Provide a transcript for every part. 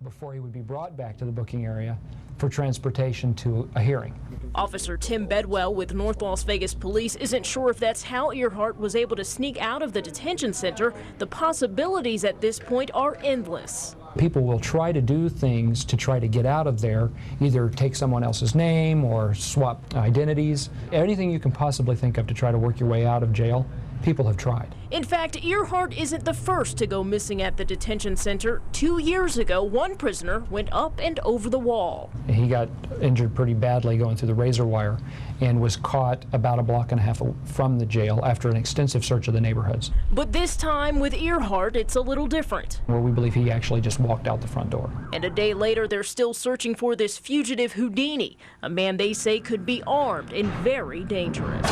before he would be brought back to the booking area for transportation to a hearing. Officer Tim Bedwell with North Las Vegas Police isn't sure if that's how Earhart was able to sneak out of the detention center. The possibilities at this point are endless. People will try to do things to try to get out of there, either take someone else's name or swap identities. Anything you can possibly think of to try to work your way out of jail, people have tried. In fact, Earhart isn't the first to go missing at the detention center. 2 years ago, one prisoner went up and over the wall. He got injured pretty badly going through the razor wire and was caught about a block and a half from the jail after an extensive search of the neighborhoods. But this time with Earhart, it's a little different. Where we believe he actually just walked out the front door. And a day later, they're still searching for this fugitive Houdini, a man they say could be armed and very dangerous.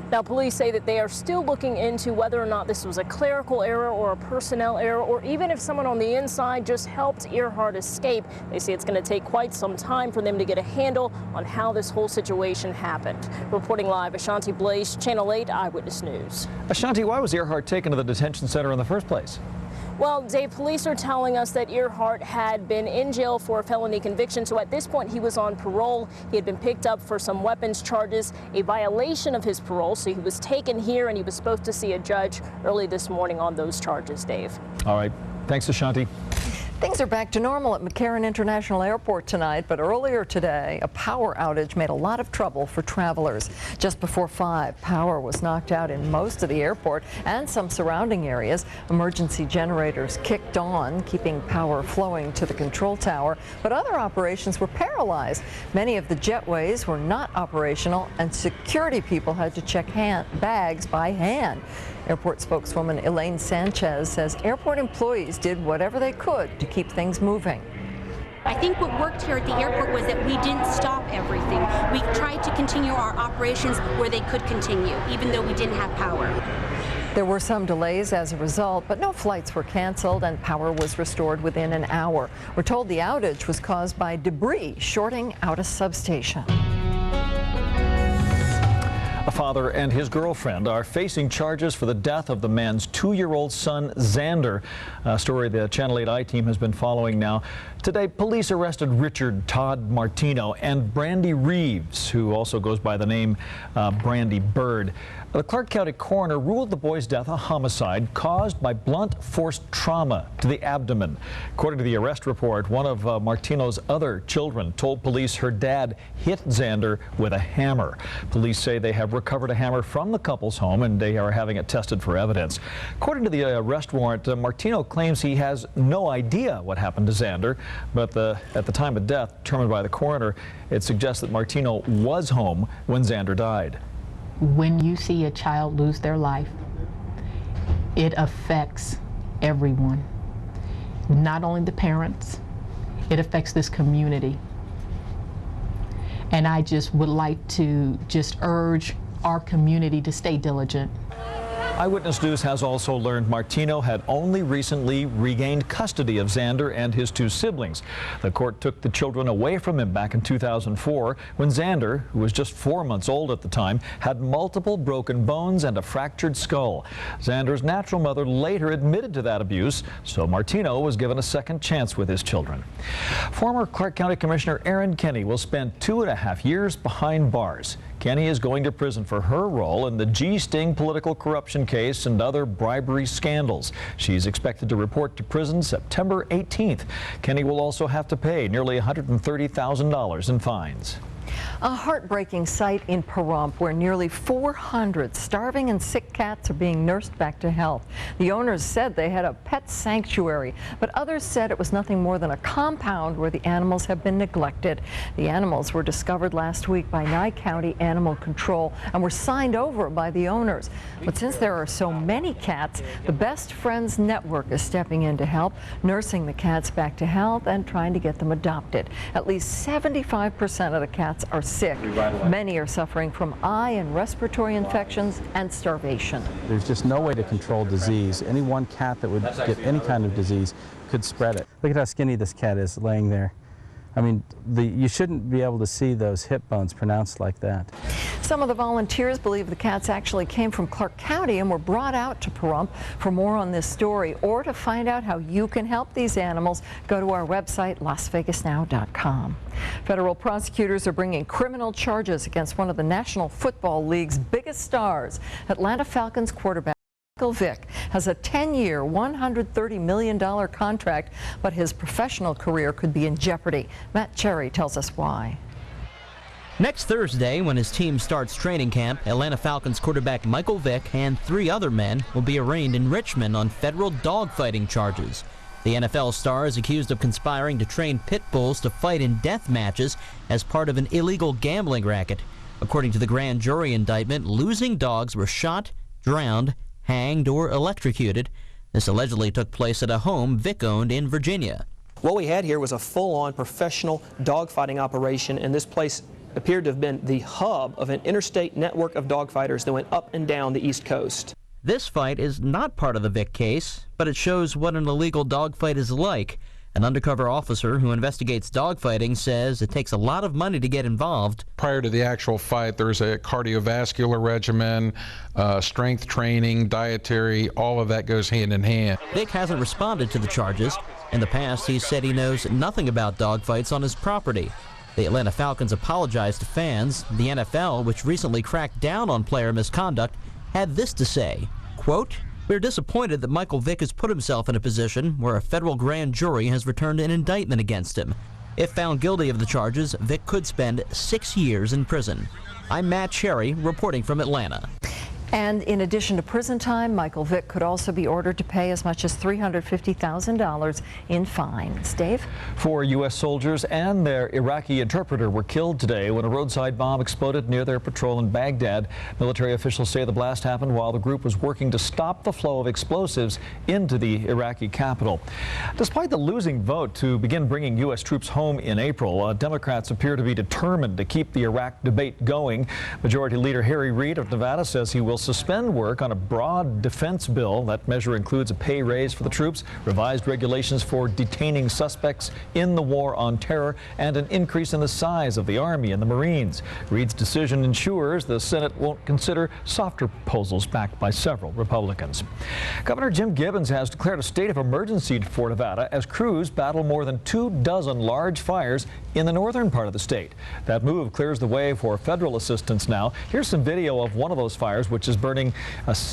Now, police say that they are still looking into whether or not this was a clerical error or a personnel error, or even if someone on the inside just helped Earhart escape. They say it's going to take quite some time for them to get a handle on how this whole situation happened. Reporting live, Ashanti Blaze, Channel 8 Eyewitness News. Ashanti, why was Earhart taken to the detention center in the first place? Well, Dave, police are telling us that Earhart had been in jail for a felony conviction, so at this point he was on parole. He had been picked up for some weapons charges, a violation of his parole, so he was taken here and he was supposed to see a judge early this morning on those charges, Dave. All right. Thanks, Ashanti. Things are back to normal at McCarran International Airport tonight, but earlier today, a power outage made a lot of trouble for travelers. Just before 5, power was knocked out in most of the airport and some surrounding areas. Emergency generators kicked on, keeping power flowing to the control tower, but other operations were paralyzed. Many of the jetways were not operational, and security people had to check bags by hand. Airport spokeswoman Elaine Sanchez says airport employees did whatever they could to keep things moving. I think what worked here at the airport was that we didn't stop everything. We tried to continue our operations where they could continue, even though we didn't have power. There were some delays as a result, but no flights were canceled and power was restored within an hour. We're told the outage was caused by debris shorting out a substation. A father and his girlfriend are facing charges for the death of the man's 2-year-old son, Xander, a story the Channel 8 I-team has been following now. Today, police arrested Richard Todd Martino and Brandy Reeves, who also goes by the name Brandy Bird. The Clark County coroner ruled the boy's death a homicide caused by blunt force trauma to the abdomen. According to the arrest report, one of Martino's other children told police her dad hit Xander with a hammer. Police say they have recovered a hammer from the couple's home and they are having it tested for evidence. According to the arrest warrant, Martino claims he has no idea what happened to Xander, but at the time of death, determined by the coroner, it suggests that Martino was home when Xander died. When you see a child lose their life, it affects everyone, not only the parents, it affects this community. And I just would like to just urge our community to stay diligent. Eyewitness News has also learned Martino had only recently regained custody of Xander and his 2 siblings. The court took the children away from him back in 2004 when Xander, who was just 4 months old at the time, had multiple broken bones and a fractured skull. Xander's natural mother later admitted to that abuse, so Martino was given a second chance with his children. Former Clark County Commissioner Erin Kenney will spend 2.5 years behind bars. Kenney is going to prison for her role in the G-Sting political corruption case and other bribery scandals. She's expected to report to prison September 18th. Kenney will also have to pay nearly $130,000 in fines. A heartbreaking sight in Pahrump where nearly 400 starving and sick cats are being nursed back to health. The owners said they had a pet sanctuary, but others said it was nothing more than a compound where the animals have been neglected. The animals were discovered last week by Nye County Animal Control and were signed over by the owners. But since there are so many cats, the Best Friends Network is stepping in to help, nursing the cats back to health and trying to get them adopted. At least 75% of the cats are sick. Many are suffering from eye and respiratory infections and starvation. There's just no way to control disease. Any one cat that would get any kind of disease could spread it. Look at how skinny this cat is laying there. I mean, you shouldn't be able to see those hip bones pronounced like that. Some of the volunteers believe the cats actually came from Clark County and were brought out to Pahrump. For more on this story or to find out how you can help these animals, go to our website, lasvegasnow.com. Federal prosecutors are bringing criminal charges against one of the National Football League's biggest stars. Atlanta Falcons quarterback Michael Vick has a 10-year, $130 million contract, but his professional career could be in jeopardy. Matt Cherry tells us why. Next Thursday, when his team starts training camp, Atlanta Falcons quarterback Michael Vick and 3 other men will be arraigned in Richmond on federal dogfighting charges. The NFL star is accused of conspiring to train pit bulls to fight in death matches as part of an illegal gambling racket. According to the grand jury indictment, losing dogs were shot, drowned, hanged, or electrocuted. This allegedly took place at a home Vick owned in Virginia. What we had here was a full-on professional dogfighting operation, and this place appeared to have been the hub of an interstate network of dogfighters that went up and down the East Coast. This fight is not part of the Vick case, but it shows what an illegal dogfight is like. An undercover officer who investigates dogfighting says it takes a lot of money to get involved. Prior to the actual fight, there's a cardiovascular regimen, strength training, dietary, all of that goes hand in hand. Vick hasn't responded to the charges. In the past, he said he knows nothing about dogfights on his property. The Atlanta Falcons apologized to fans. The NFL, which recently cracked down on player misconduct, had this to say, quote, "We're disappointed that Michael Vick has put himself in a position where a federal grand jury has returned an indictment against him. If found guilty of the charges, Vick could spend 6 years in prison." I'm Matt Cherry, reporting from Atlanta. And in addition to prison time, Michael Vick could also be ordered to pay as much as $350,000 in fines. Dave? 4 U.S. soldiers and their Iraqi interpreter were killed today when a roadside bomb exploded near their patrol in Baghdad. Military officials say the blast happened while the group was working to stop the flow of explosives into the Iraqi capital. Despite the losing vote to begin bringing U.S. troops home in April, Democrats appear to be determined to keep the Iraq debate going. Majority Leader Harry Reid of Nevada says he will suspend work on a broad defense bill. That measure includes a pay raise for the troops, revised regulations for detaining suspects in the war on terror, and an increase in the size of the Army and the Marines. Reid's decision ensures the Senate won't consider softer proposals backed by several Republicans. Governor Jim Gibbons has declared a state of emergency for Nevada as crews battle more than 24 large fires in the northern part of the state. That move clears the way for federal assistance now. Here's some video of one of those fires, which is burning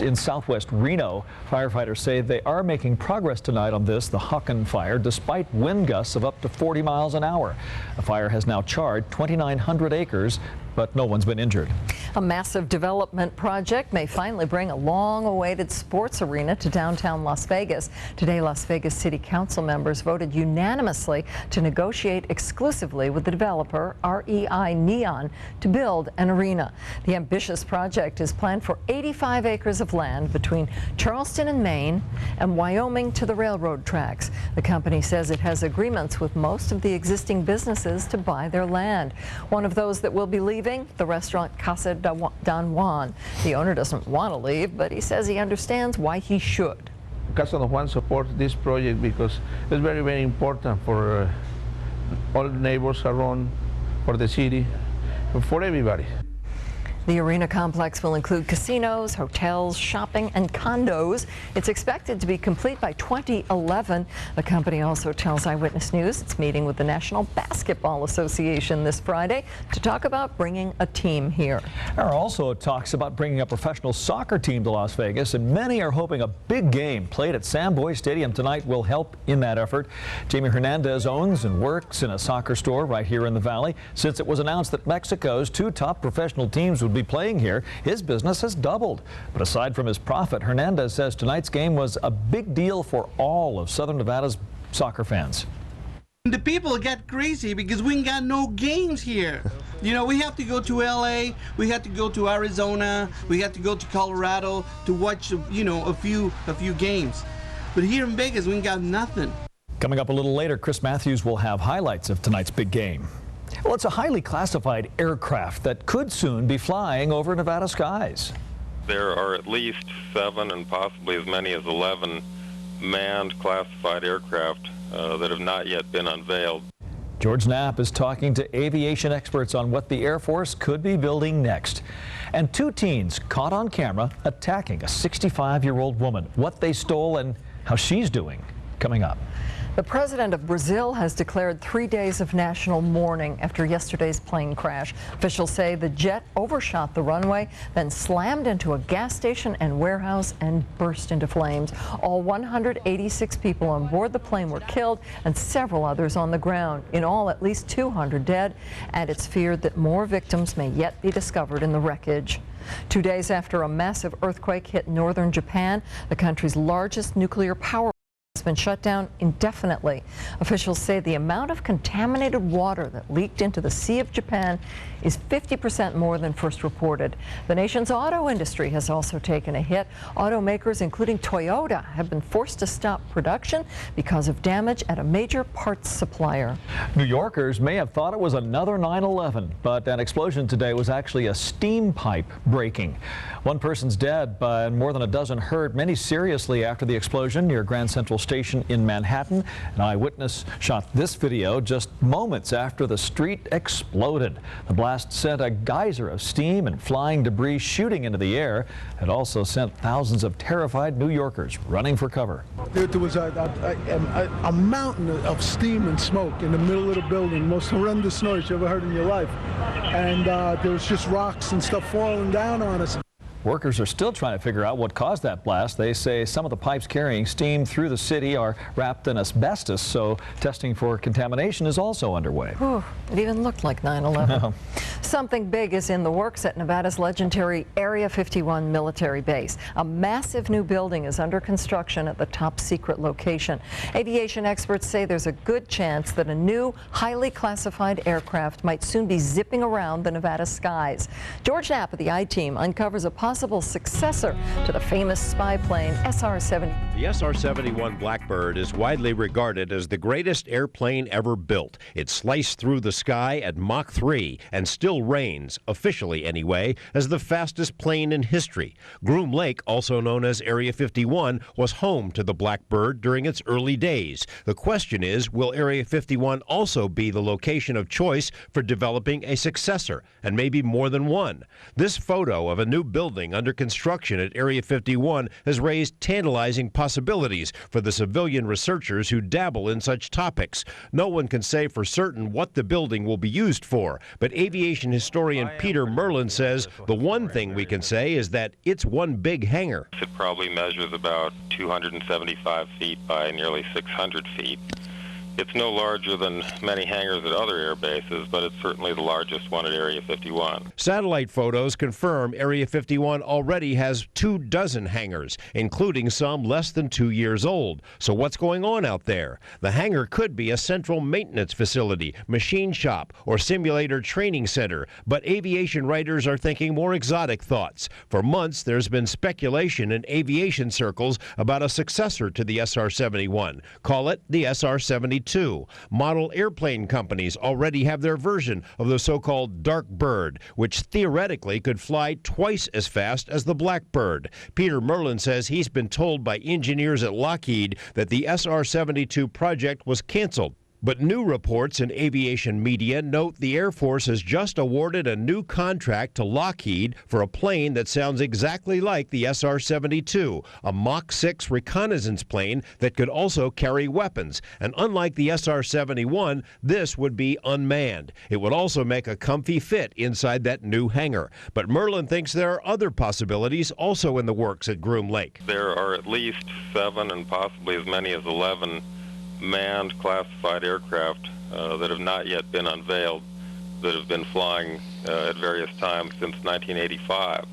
in southwest Reno. Firefighters say they are making progress tonight on this, the Hucken fire, despite wind gusts of up to 40 miles an hour. The fire has now charred 2,900 acres, but no one's been injured. A massive development project may finally bring a long-awaited sports arena to downtown Las Vegas. Today, Las Vegas City Council members voted unanimously to negotiate exclusively with the developer, REI Neon, to build an arena. The ambitious project is planned for 85 acres of land between Charleston and Maine and Wyoming to the railroad tracks. The company says it has agreements with most of the existing businesses to buy their land. One of those that will be leaving, the restaurant Casa Don Juan. The owner doesn't want to leave, but he says he understands why he should. Casa Don Juan supports this project because it's very, very important for all neighbors around, for the city, for everybody. The arena complex will include casinos, hotels, shopping, and condos. It's expected to be complete by 2011. The company also tells Eyewitness News it's meeting with the National Basketball Association this Friday to talk about bringing a team here. There are also talks about bringing a professional soccer team to Las Vegas, and many are hoping a big game played at Sam Boyd Stadium tonight will help in that effort. Jamie Hernandez owns and works in a soccer store right here in the Valley. Since it was announced that Mexico's 2 top professional teams would be playing here, his business has doubled. But aside from his profit, Hernandez says tonight's game was a big deal for all of Southern Nevada's soccer fans. The people get crazy because we ain't got no games here. You know, we have to go to LA, we have to go to Arizona, we have to go to Colorado to watch, you know, a few games. But here in Vegas, we ain't got nothing. Coming up a little later, Chris Matthews will have highlights of tonight's big game. Well, it's a highly classified aircraft that could soon be flying over Nevada skies. There are at least 7 and possibly as many as 11 manned classified aircraft that have not yet been unveiled. George Knapp is talking to aviation experts on what the Air Force could be building next. And two teens caught on camera attacking a 65-year-old woman. What they stole and how she's doing, coming up. The president of Brazil has declared 3 days of national mourning after yesterday's plane crash. Officials say the jet overshot the runway, then slammed into a gas station and warehouse and burst into flames. All 186 people on board the plane were killed and several others on the ground. In all, at least 200 dead, and it's feared that more victims may yet be discovered in the wreckage. 2 days after a massive earthquake hit northern Japan, the country's largest nuclear power has been shut down indefinitely. Officials say the amount of contaminated water that leaked into the Sea of Japan is 50% more than first reported. The nation's auto industry has also taken a hit. Automakers, including Toyota, have been forced to stop production because of damage at a major parts supplier. New Yorkers may have thought it was another 9/11, but an explosion today was actually a steam pipe breaking. One person's dead, and more than a dozen hurt, many seriously after the explosion near Grand Central Station in Manhattan. An eyewitness shot this video just moments after the street exploded. The blast sent a geyser of steam and flying debris shooting into the air. It also sent thousands of terrified New Yorkers running for cover. There was a mountain of steam and smoke in the middle of the building, most horrendous noise you ever heard in your life. And there was just rocks and stuff falling down on us. Workers are still trying to figure out what caused that blast. They say some of the pipes carrying steam through the city are wrapped in asbestos, so testing for contamination is also underway. Whew, it even looked like 9/11. Something big is in the works at Nevada's legendary Area 51 military base. A massive new building is under construction at the top secret location. Aviation experts say there's a good chance that a new, highly classified aircraft might soon be zipping around the Nevada skies. George Knapp of the I-Team uncovers a possible successor to the famous spy plane SR-70. The SR-71 Blackbird is widely regarded as the greatest airplane ever built. It sliced through the sky at Mach 3 and still reigns, officially anyway, as the fastest plane in history. Groom Lake, also known as Area 51, was home to the Blackbird during its early days. The question is, will Area 51 also be the location of choice for developing a successor, and maybe more than one? This photo of a new building under construction at Area 51 has raised tantalizing possibilities for the civilian researchers who dabble in such topics. No one can say for certain what the building will be used for, but aviation historian Peter Merlin says the one thing we can say is that it's one big hangar. It probably measures about 275 feet by nearly 600 feet. It's no larger than many hangars at other air bases, but it's certainly the largest one at Area 51. Satellite photos confirm Area 51 already has 24 hangars, including some less than 2 years old. So what's going on out there? The hangar could be a central maintenance facility, machine shop, or simulator training center, but aviation writers are thinking more exotic thoughts. For months, there's been speculation in aviation circles about a successor to the SR-71. Call it the SR-72. Model airplane companies already have their version of the so-called Dark Bird, which theoretically could fly twice as fast as the Blackbird. Peter Merlin says he's been told by engineers at Lockheed that the SR-72 project was canceled. But new reports in aviation media note the Air Force has just awarded a new contract to Lockheed for a plane that sounds exactly like the SR-72, a Mach 6 reconnaissance plane that could also carry weapons. And unlike the SR-71, this would be unmanned. It would also make a comfy fit inside that new hangar. But Merlin thinks there are other possibilities also in the works at Groom Lake. There are at least 7 and possibly as many as 11 manned classified aircraft that have not yet been unveiled, that have been flying at various times since 1985,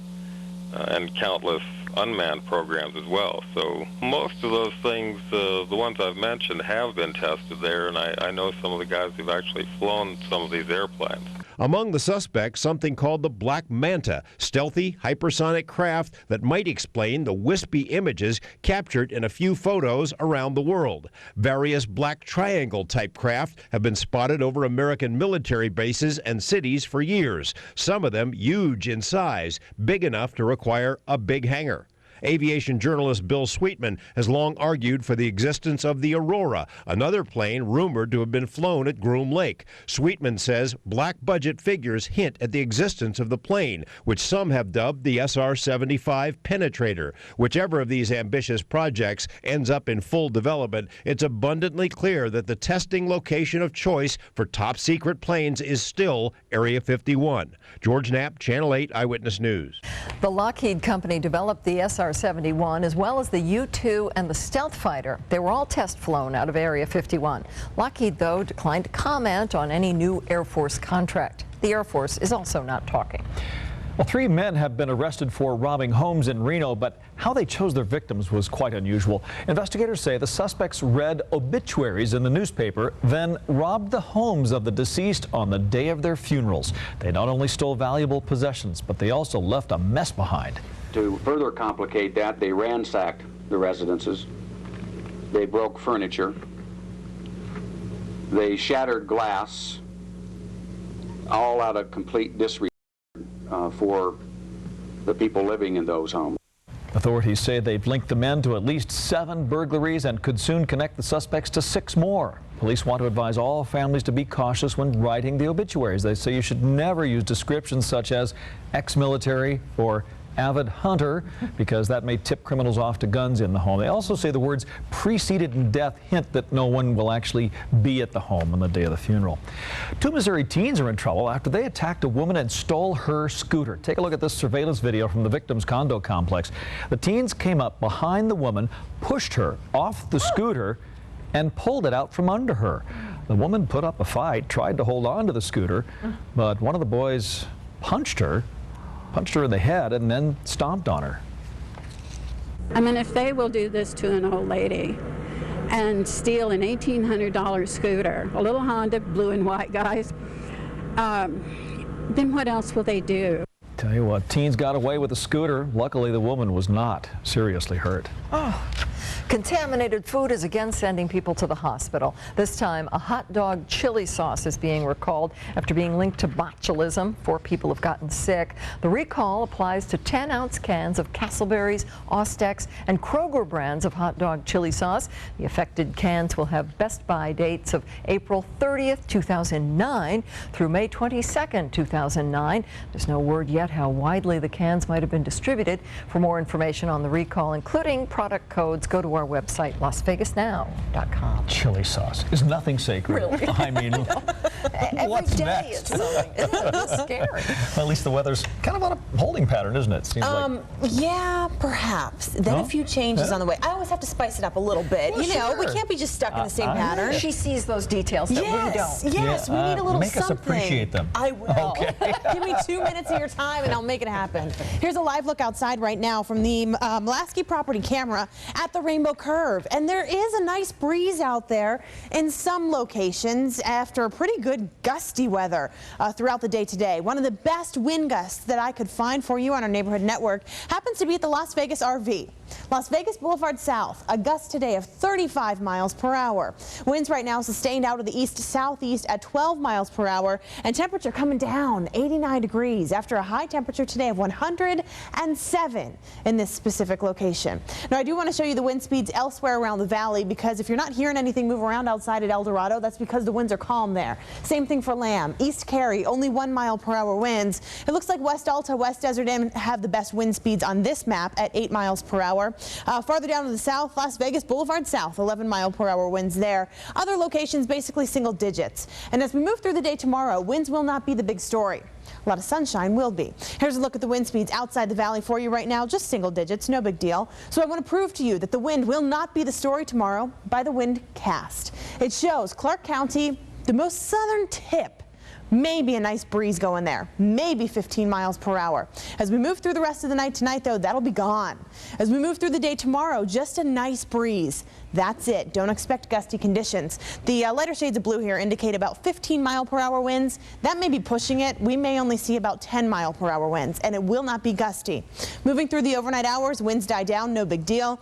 and countless unmanned programs as well. So most of those things, the ones I've mentioned, have been tested there, and I know some of the guys who've actually flown some of these airplanes. Among the suspects, something called the Black Manta, stealthy, hypersonic craft that might explain the wispy images captured in a few photos around the world. Various black triangle-type craft have been spotted over American military bases and cities for years, some of them huge in size, big enough to require a big hangar. Aviation journalist Bill Sweetman has long argued for the existence of the Aurora, another plane rumored to have been flown at Groom Lake. Sweetman says black budget figures hint at the existence of the plane, which some have dubbed the SR-75 Penetrator. Whichever of these ambitious projects ends up in full development, it's abundantly clear that the testing location of choice for top-secret planes is still Area 51. George Knapp, Channel 8 Eyewitness News. The Lockheed Company developed the SR-71 as well as the U-2 and the Stealth Fighter. They were all test flown out of Area 51. Lockheed, though, declined to comment on any new Air Force contract. The Air Force is also not talking. Well, 3 men have been arrested for robbing homes in Reno, but how they chose their victims was quite unusual. Investigators say the suspects read obituaries in the newspaper, then robbed the homes of the deceased on the day of their funerals. They not only stole valuable possessions, but they also left a mess behind. To further complicate that, they ransacked the residences. They broke furniture. They shattered glass, all out of complete disregard for the people living in those homes. Authorities say they've linked the men to at least 7 burglaries and could soon connect the suspects to 6 more. Police want to advise all families to be cautious when writing the obituaries. They say you should never use descriptions such as ex-military or avid hunter, because that may tip criminals off to guns in the home. They also say the words preceded in death hint that no one will actually be at the home on the day of the funeral. 2 Missouri teens are in trouble after they attacked a woman and stole her scooter. Take a look at this surveillance video from the victim's condo complex. The teens came up behind the woman, pushed her off the scooter, and pulled it out from under her. The woman put up a fight, tried to hold on to the scooter, but one of the boys punched her in the head and then stomped on her. I mean, if they will do this to an old lady and steal an $1,800 scooter, a little Honda, blue and white, guys, then what else will they do? Tell you what, teens got away with the scooter. Luckily, the woman was not seriously hurt. Contaminated food is again sending people to the hospital. This time, a hot dog chili sauce is being recalled after being linked to botulism. 4 people have gotten sick. The recall applies to 10-ounce cans of Castleberry's, Ostex, and Kroger brands of hot dog chili sauce. The affected cans will have Best Buy dates of April 30th, 2009 through May 22nd, 2009. There's no word yet how widely the cans might have been distributed. For more information on the recall, including product codes, go to our website, LasVegasNow.com. Chili sauce is nothing sacred. Really? I mean, what's next? Something. It's scary. Well, at least the weather's kind of on a holding pattern, isn't it? Seems like. Yeah, perhaps. Then a few changes on the way. I always have to spice it up a little bit. Well, you know, we sure. can't be just stuck in the same pattern. She sees those details that we don't. Yes, we need a little make something. us appreciate them. I will. Okay. Give me 2 minutes of your time and I'll make it happen. Here's a live look outside right now from the Mulaski property camera at the Rainbow Curve. And there is a nice breeze out there in some locations after pretty good gusty weather throughout the day today. One of the best wind gusts that I could find for you on our neighborhood network happens to be at the Las Vegas RV. Las Vegas Boulevard South, a gust today of 35 miles per hour. Winds right now sustained out of the east-southeast at 12 miles per hour, and temperature coming down 89 degrees after a high temperature today of 107 in this specific location. Now, I do want to show you the wind speeds elsewhere around the valley, because if you're not hearing anything move around outside at El Dorado, that's because the winds are calm there. Same thing for Lamb. East Cary, only 1 mile per hour winds. It looks like West Alta, West Desert Inn have the best wind speeds on this map at 8 miles per hour. Farther down to the south, Las Vegas Boulevard South, 11 mile per hour winds there. Other locations basically single digits. And as we move through the day tomorrow, winds will not be the big story. A lot of sunshine will be. Here's a look at the wind speeds outside the valley for you right now, just single digits, no big deal. So I want to prove to you that the wind will not be the story tomorrow by the wind cast. It shows Clark County, the most southern tip. Maybe a nice breeze going there, maybe 15 miles per hour. As we move through the rest of the night tonight, though, that'll be gone. As we move through the day tomorrow, just a nice breeze. That's it. Don't expect gusty conditions. The lighter shades of blue here indicate about 15 mile per hour winds. That may be pushing it. We may only see about 10 mile per hour winds, and it will not be gusty. Moving through the overnight hours, winds die down, no big deal.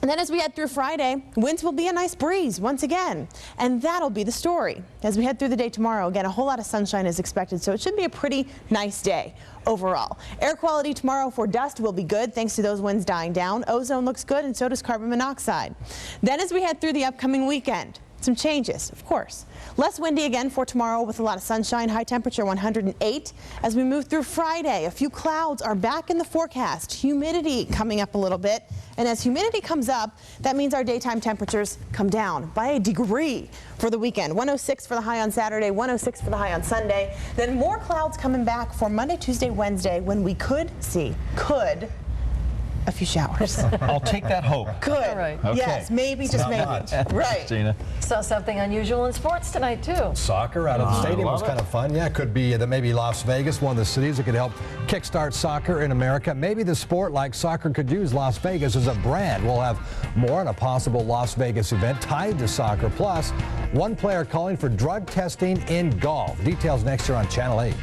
And then as we head through Friday, winds will be a nice breeze once again, and that'll be the story. As we head through the day tomorrow, again, a whole lot of sunshine is expected, so it should be a pretty nice day overall. Air quality tomorrow for dust will be good thanks to those winds dying down. Ozone looks good, and so does carbon monoxide. Then as we head through the upcoming weekend, some changes, of course. Less windy again for tomorrow with a lot of sunshine, high temperature 108. As we move through Friday, a few clouds are back in the forecast. Humidity coming up a little bit. And as humidity comes up, that means our daytime temperatures come down by a degree for the weekend. 106 for the high on Saturday, 106 for the high on Sunday. Then more clouds coming back for Monday, Tuesday, Wednesday when we could see, a few showers. I'll take that hope. Good. All right. Okay. Yes, maybe, just maybe. Right. Gina. Saw something unusual in sports tonight, too. Soccer out of the stadium was kind of fun. Yeah, it could be that maybe Las Vegas, one of the cities that could help kickstart soccer in America. Maybe the sport like soccer could use Las Vegas as a brand. We'll have more on a possible Las Vegas event tied to soccer. Plus, one player calling for drug testing in golf. Details next year on Channel 8.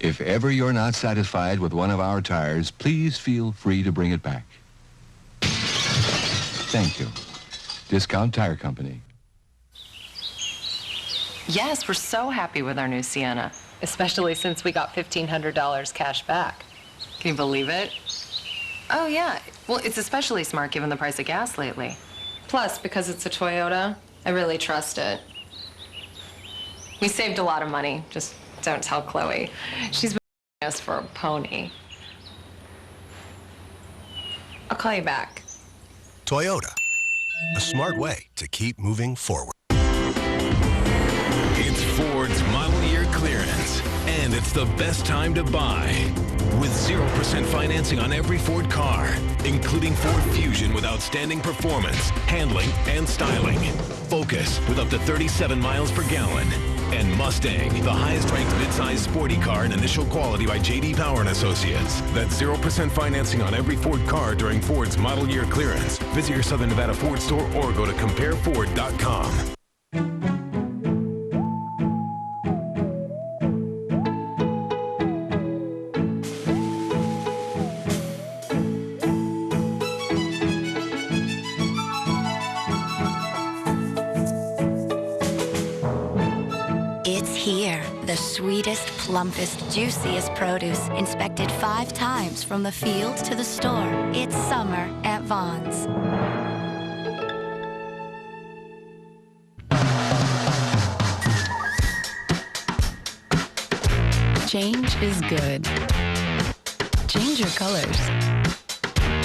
If ever you're not satisfied with one of our tires, please feel free to bring it back. Thank you. Discount Tire Company. Yes, we're so happy with our new Sienna, especially since we got $1,500 cash back. Can you believe it? Oh, yeah. Well, it's especially smart given the price of gas lately. Plus, because it's a Toyota, I really trust it. We saved a lot of money. Just don't tell Chloe. She's been us for a pony. I'll call you back. Toyota, a smart way to keep moving forward. It's Ford's model year clearance, and it's the best time to buy. With 0% financing on every Ford car, including Ford Fusion with outstanding performance, handling, and styling. Focus with up to 37 miles per gallon. And Mustang, the highest-ranked midsize sporty car in initial quality by J.D. Power & Associates. That's 0% financing on every Ford car during Ford's model year clearance. Visit your Southern Nevada Ford store or go to compareford.com. Here, the sweetest, plumpest, juiciest produce inspected 5 times from the field to the store. It's summer at Vaughn's. Change is good. Change your colors.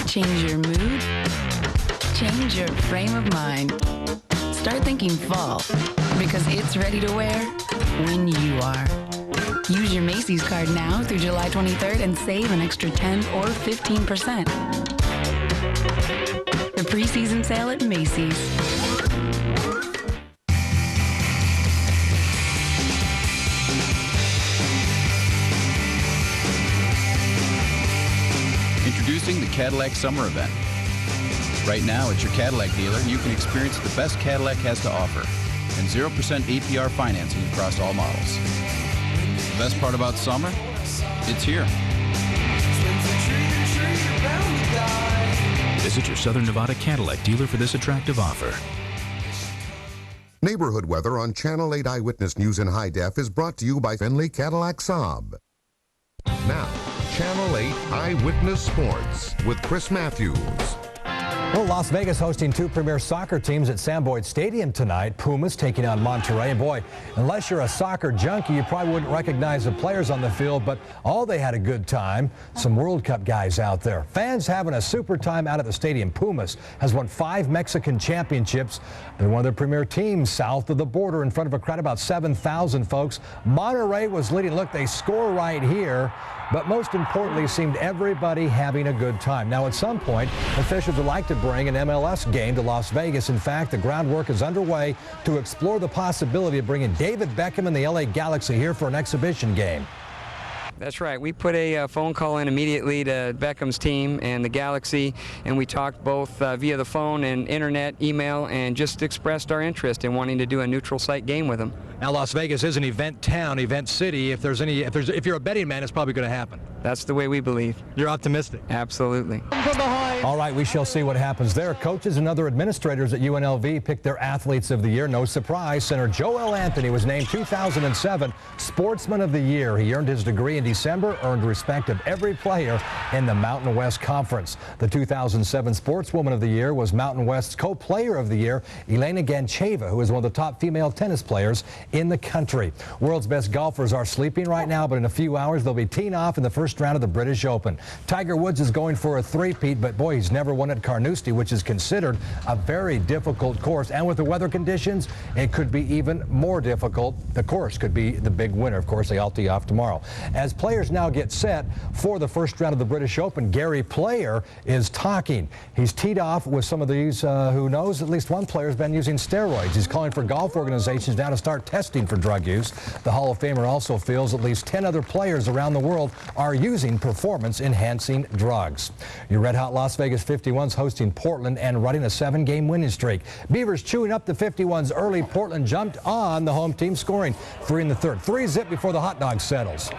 Change your mood. Change your frame of mind. Start thinking fall, because it's ready to wear when you are. Use your Macy's card now through July 23rd and save an extra 10 or 15%. The preseason sale at Macy's. Introducing the Cadillac Summer Event. Right now, at your Cadillac dealer, you can experience the best Cadillac has to offer and 0% APR financing across all models. The best part about summer? It's here. Visit your Southern Nevada Cadillac dealer for this attractive offer. Neighborhood weather on Channel 8 Eyewitness News in High Def is brought to you by Finley Cadillac Saab. Now, Channel 8 Eyewitness Sports with Chris Matthews. Well, Las Vegas hosting 2 premier soccer teams at Sam Boyd Stadium tonight. Pumas taking on Monterrey. And boy, unless you're a soccer junkie, you probably wouldn't recognize the players on the field, but they had a good time. Some World Cup guys out there. Fans having a super time out at the stadium. Pumas has won 5 Mexican championships. They're one of their premier teams south of the border in front of a crowd of about 7,000 folks. Monterrey was leading. Look, they score right here. But most importantly, seemed everybody having a good time. Now, at some point, officials would like to bring an MLS game to Las Vegas. In fact, the groundwork is underway to explore the possibility of bringing David Beckham and the LA Galaxy here for an exhibition game. That's right. We put a phone call in immediately to Beckham's team and the Galaxy, and we talked both via the phone and internet, email, and just expressed our interest in wanting to do a neutral site game with them. Now, Las Vegas is an event town, event city. If you're a betting man, it's probably going to happen. That's the way we believe. You're optimistic. Absolutely. All right, we shall see what happens there. Coaches and other administrators at UNLV picked their athletes of the year. No surprise, center Joel Anthony was named 2007 Sportsman of the Year. He earned his degree in December, earned respect of every player in the Mountain West Conference. The 2007 Sportswoman of the Year was Mountain West's co-player of the year, Elena Gancheva, who is one of the top female tennis players in the country. World's best golfers are sleeping right now, but in a few hours they'll be teeing off in the first round of the British Open. Tiger Woods is going for a three-peat, but boy, he's never won at Carnoustie, which is considered a very difficult course. And with the weather conditions, it could be even more difficult. The course could be the big winner. Of course, they all tee off tomorrow. As players now get set for the first round of the British Open, Gary Player is talking. He's teed off with some of these who knows at least one player has been using steroids. He's calling for golf organizations now to start testing for drug use. The Hall of Famer also feels at least 10 other players around the world are using performance-enhancing drugs. Your Red Hot Las Vegas 51s hosting Portland and running a 7-game winning streak. Beavers chewing up the 51s early. Portland jumped on the home team, scoring 3 in the third. 3-zip before the hot dog settles.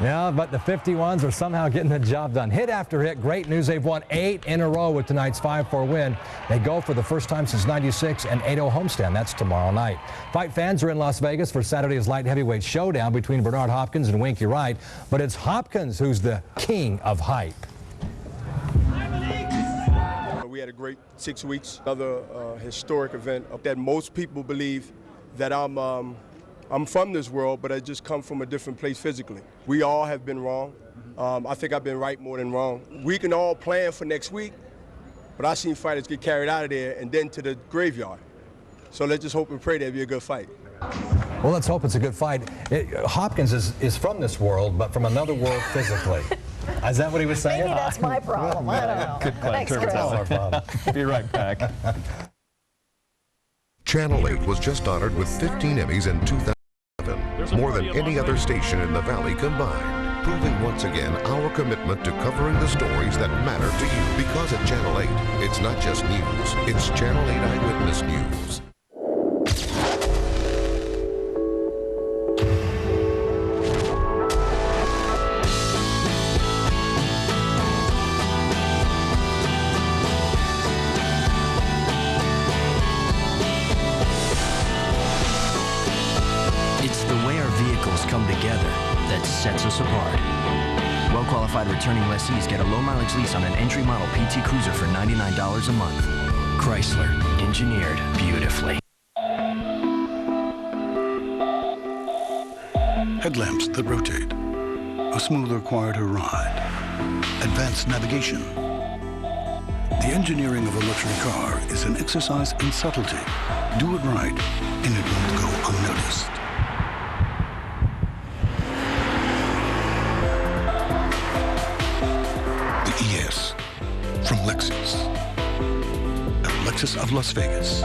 Yeah, but the 51s are somehow getting the job done. Hit after hit. Great news. They've won 8 in a row with tonight's 5-4 win. They go for the first time since '96 an 8-0 homestand. That's tomorrow night. Fight fans are in Las Vegas for Saturday's light heavyweight showdown between Bernard Hopkins and Winky Wright. But it's Hopkins who's the king of hype. We had a great 6 weeks. Another historic event that most people believe that I'm from this world, but I just come from a different place physically. We all have been wrong. I think I've been right more than wrong. We can all plan for next week, but I've seen fighters get carried out of there and then to the graveyard. So let's just hope and pray there'll be a good fight. Well, let's hope it's a good fight. Hopkins is from this world, but from another world physically. Is that what he was saying? Maybe that's my problem. I don't know. Good plan. Thanks, Chris. Be right back. Channel 8 was just honored with 15 Emmys in 2007, more than any other station in the Valley combined, proving once again our commitment to covering the stories that matter to you. Because at Channel 8, it's not just news, it's Channel 8 Eyewitness News. Come together that sets us apart. Well-qualified returning lessees get a low-mileage lease on an entry-model PT Cruiser for $99 a month. Chrysler, engineered beautifully. Headlamps that rotate, a smoother, quieter ride, advanced navigation. The engineering of a luxury car is an exercise in subtlety. Do it right, and it won't go unnoticed. ES from Lexus. At Lexus of Las Vegas.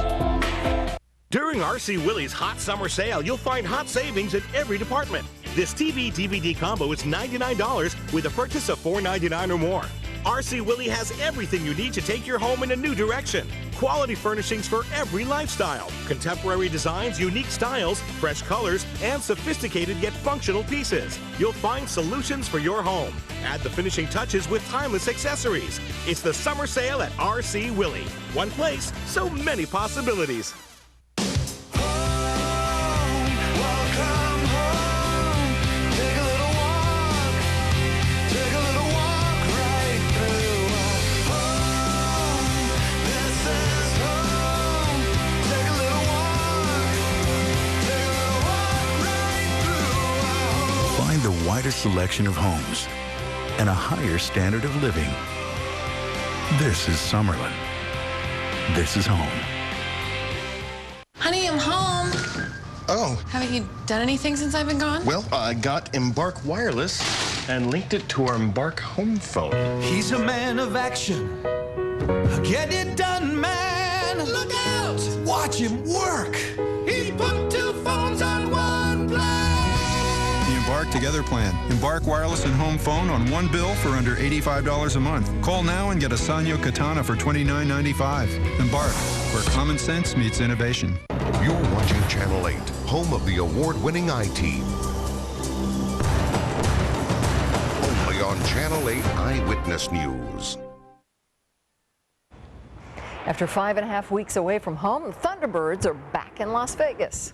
During R.C. Willey's hot summer sale, you'll find hot savings in every department. This TV-DVD combo is $99 with a purchase of $4.99 or more. R.C. Willey has everything you need to take your home in a new direction. Quality furnishings for every lifestyle. Contemporary designs, unique styles, fresh colors, and sophisticated yet functional pieces. You'll find solutions for your home. Add the finishing touches with timeless accessories. It's the summer sale at R.C. Willey. One place, so many possibilities. The wider selection of homes and a higher standard of living. This is Summerlin. This is home. Honey, I'm home. Oh. Haven't you done anything since I've been gone? Well, I got Embark Wireless and linked it to our Embark home phone. He's a man of action. Get it done, man. Look out! Watch him work. He put 2 phones on one plan. The Embark Together plan. Embark wireless and home phone on one bill for under $85 a month. Call now and get a Sanyo Katana for $29.95. Embark, where common sense meets innovation. You're watching Channel 8, home of the award-winning I-Team. Only on Channel 8 Eyewitness News. After 5.5 weeks away from home, the Thunderbirds are back in Las Vegas.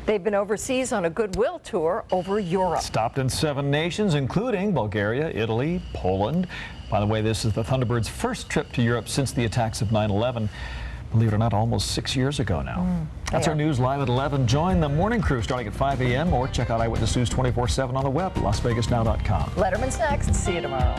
They've been overseas on a goodwill tour over Europe. Stopped in 7 nations, including Bulgaria, Italy, Poland. By the way, this is the Thunderbirds' first trip to Europe since the attacks of 9/11. Believe it or not, almost 6 years ago now. That's our news live at 11. Join the morning crew starting at 5 a.m. or check out Eyewitness News 24/7 on the web, LasVegasNow.com. Letterman's next. See you tomorrow.